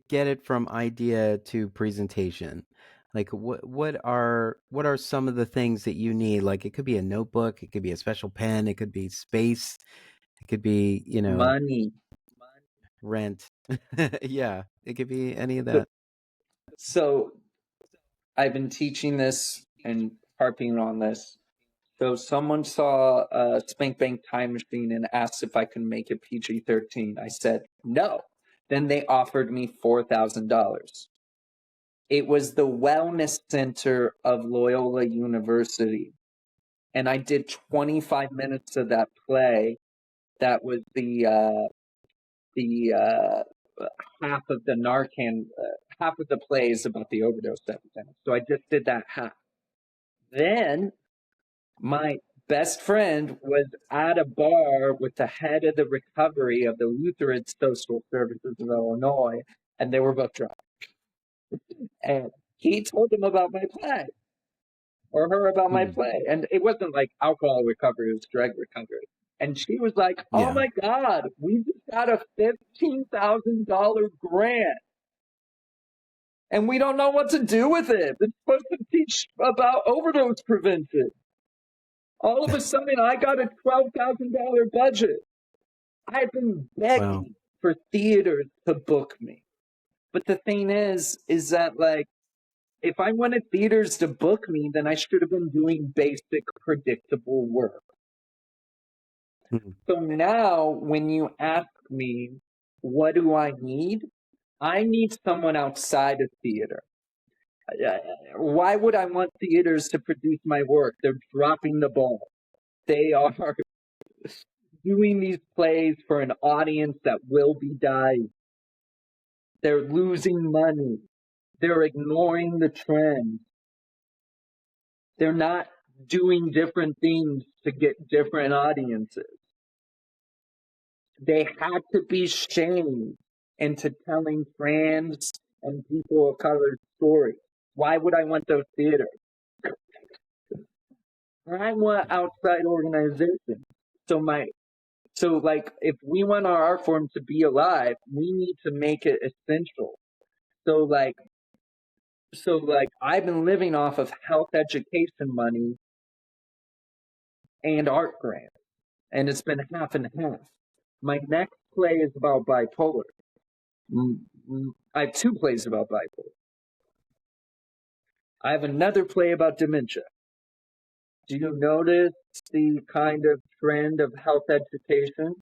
get it from idea to presentation. Like what are some of the things that you need? Like it could be a notebook, it could be a special pen, it could be space, it could be, Money. rent. Yeah, it could be any of that. So I've been teaching this and harping on this So someone saw Spank Bank Time Machine and asked if I could make it PG-13. I said no. Then they offered me $4,000. It was the wellness center of Loyola University, and I did 25 minutes of that play. That was the half of the Narcan, half of the plays about the overdose epidemic. So I just did that half. Then my best friend was at a bar with the head of the recovery of the Lutheran Social Services of Illinois, and they were both drunk. And he told him about my play, or her about my Hmm. play. And it wasn't like alcohol recovery, it was drug recovery. And she was like, oh Yeah. my God, we just got a $15,000 grant. And we don't know what to do with it. It's supposed to teach about overdose prevention. All of a sudden, I got a $12,000 budget. I've been Wow. begging for theaters to book me. But the thing is that, like, if I wanted theaters to book me, then I should have been doing basic, predictable work. Hmm. So now, when you ask me, what do I need? I need someone outside of theater. Why would I want theaters to produce my work? They're dropping the ball. They are doing these plays for an audience that will be dying. They're losing money. They're ignoring the trends. They're not doing different things to get different audiences. They had to be shamed into telling trans and people of color stories. Why would I want those theaters? I want outside organizations. So like if we want our art form to be alive, we need to make it essential. So like I've been living off of health education money and art grants, and it's been half and half. My next play is about bipolar. I have two plays about bipolar. I have another play about dementia. Do you notice the kind of trend of health education?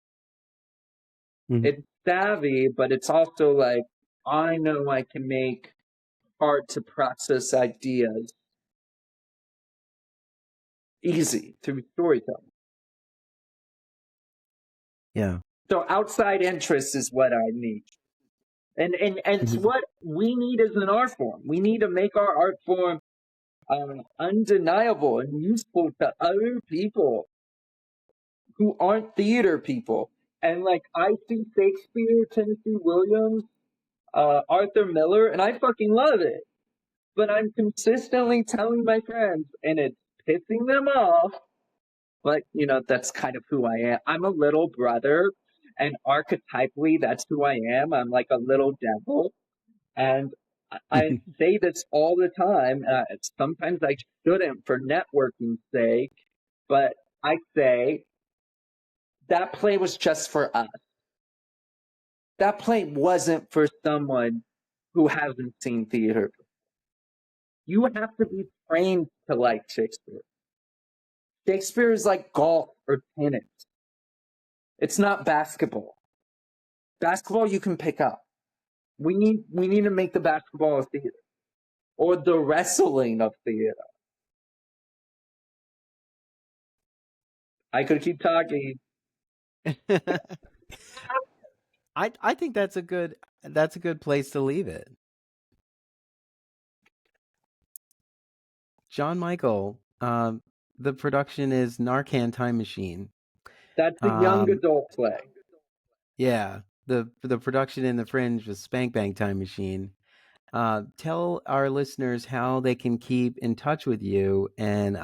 Hmm. It's savvy, but it's also like, I know I can make hard to process ideas easy through storytelling. Yeah. So outside interest is what I need. And it's Mhm. what we need as an art form. We need to make our art form undeniable and useful to other people who aren't theater people. And like I see Shakespeare, Tennessee Williams, Arthur Miller, and I fucking love it. But I'm consistently telling my friends, and it's pissing them off. But that's kind of who I am. I'm a little brother, and archetypally, that's who I am. I'm like a little devil, and I say this all the time. Sometimes I shouldn't for networking's sake, but I say that play was just for us. That play wasn't for someone who hasn't seen theater. You have to be trained to like Shakespeare. Shakespeare is like golf or tennis. It's not basketball. Basketball you can pick up. We need to make the basketball of theater or the wrestling of theater. I could keep talking. I think that's a good place to leave it. John Michael, the production is Narcan Time Machine. That's a young Um, adult play. yeah, the production in the Fringe was Spank Bang Time Machine. Tell our listeners how they can keep in touch with you and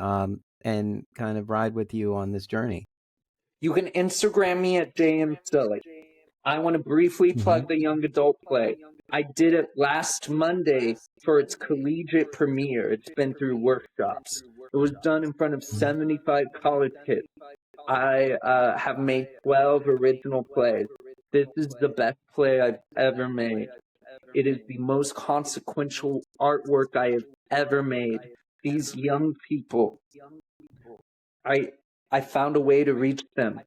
kind of ride with you on this journey. You can Instagram me at JM Silly. I want to briefly Hmm. plug the young adult play. I did it last Monday for its collegiate premiere. It's been through workshops. It was done in front of 75 college kids. I have made 12 original plays. This is the best play I've ever made. It is the most consequential artwork I have ever made. These young people I found a way to reach them.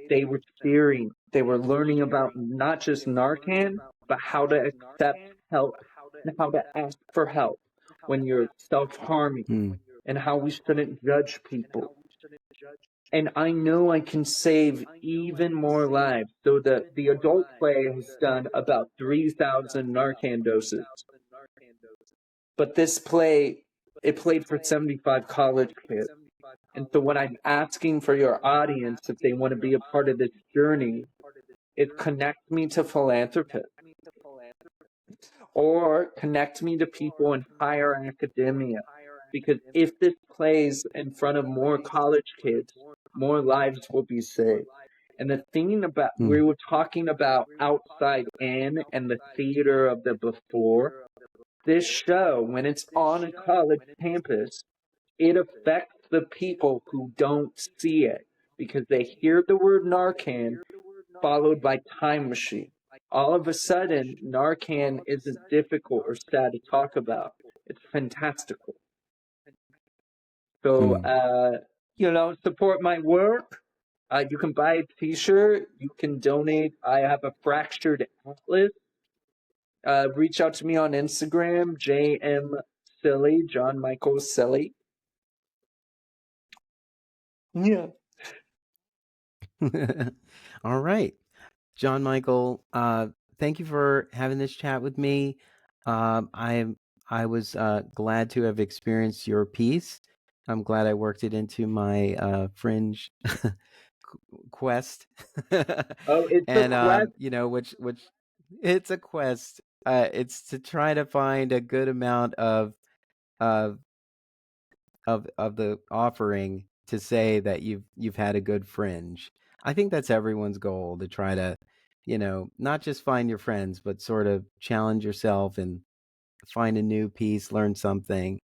They were sharing. They were learning about not just Narcan, but how to accept help and how to ask for help when you're self-harming Hmm. and how we shouldn't judge people. And I know I can save even more lives. So the adult play has done about 3,000 Narcan doses. But this play, it played for 75 college kids. And so what I'm asking for your audience, if they want to be a part of this journey, is connect me to philanthropists or connect me to people in higher academia. Because if this plays in front of more college kids, more lives will be saved. And the thing about, Hmm. we were talking about outside in and the theater of the before. This show, when it's on a college campus, it affects the people who don't see it because they hear the word Narcan followed by time machine. All of a sudden, Narcan isn't difficult or sad to talk about. It's fantastical. So, Hmm. support my work. You can buy a t-shirt. You can donate. I have a fractured atlas. Reach out to me on Instagram, JM Silly, John Michael Silly. Yeah. All right. John Michael, thank you for having this chat with me. I was glad to have experienced your piece. I'm glad I worked it into my Fringe quest. Oh, it's a And quest. which it's a quest. It's to try to find a good amount of of the offering to say that you've had a good fringe. I think that's everyone's goal, to try to, not just find your friends, but sort of challenge yourself and find a new piece, learn something.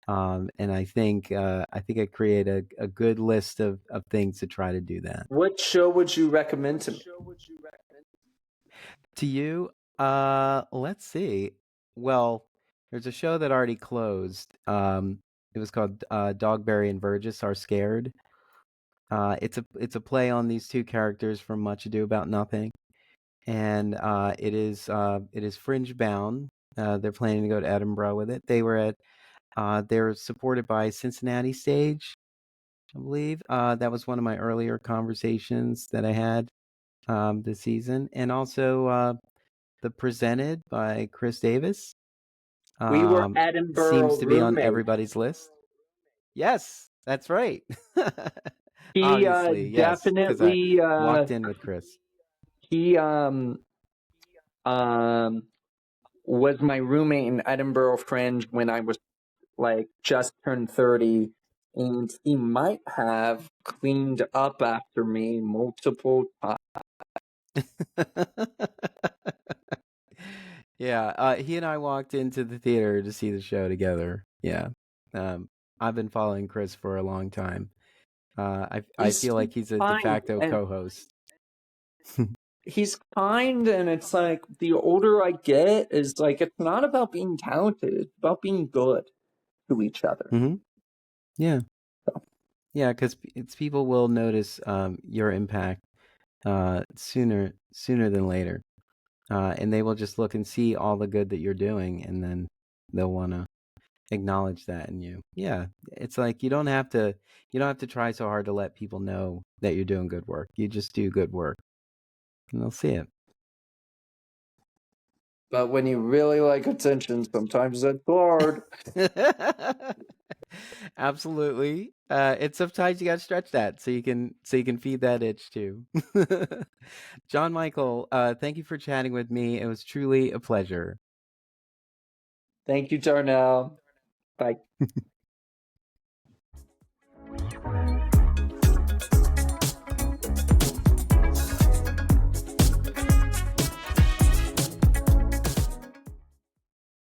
And I think I create a good list of things to try to do that. What show would you recommend to me? To you, let's see. Well, there's a show that already closed. It was called Dogberry and Burgess Are Scared. It's a play on these two characters from Much Ado About Nothing, and it is fringe bound. They're planning to go to Edinburgh with it. They're supported by Cincinnati Stage, I believe. That was one of my earlier conversations that I had this season, and also the Presented by Chris Davis. We were Um, Seems Edinburgh to be on roommates. everybody's list. Yes, that's right. He Obviously, yes, because I definitely walked in with Chris. he um was my roommate in Edinburgh Fringe when I was like just turned 30, and he might have cleaned up after me multiple times. Yeah, he and I walked into the theater to see the show together. Yeah. Um, I've been following Chris for a long time. I He's feel like he's a de fine facto and co-host. he's kind, and it's like the older I get is like it's not about being talented, it's about being good to each other. Hmm. Yeah. Yeah, because it's people will notice your impact sooner than later, and they will just look and see all the good that you're doing, and then they'll want to acknowledge that in you. Yeah, it's like you don't have to try so hard to let people know that you're doing good work. You just do good work, and they'll see it. But when you really like attention, sometimes it's hard. Absolutely. It's sometimes you got to stretch that so you can feed that itch too. John Michael, thank you for chatting with me. It was truly a pleasure. Thank you, Darnell. Bye.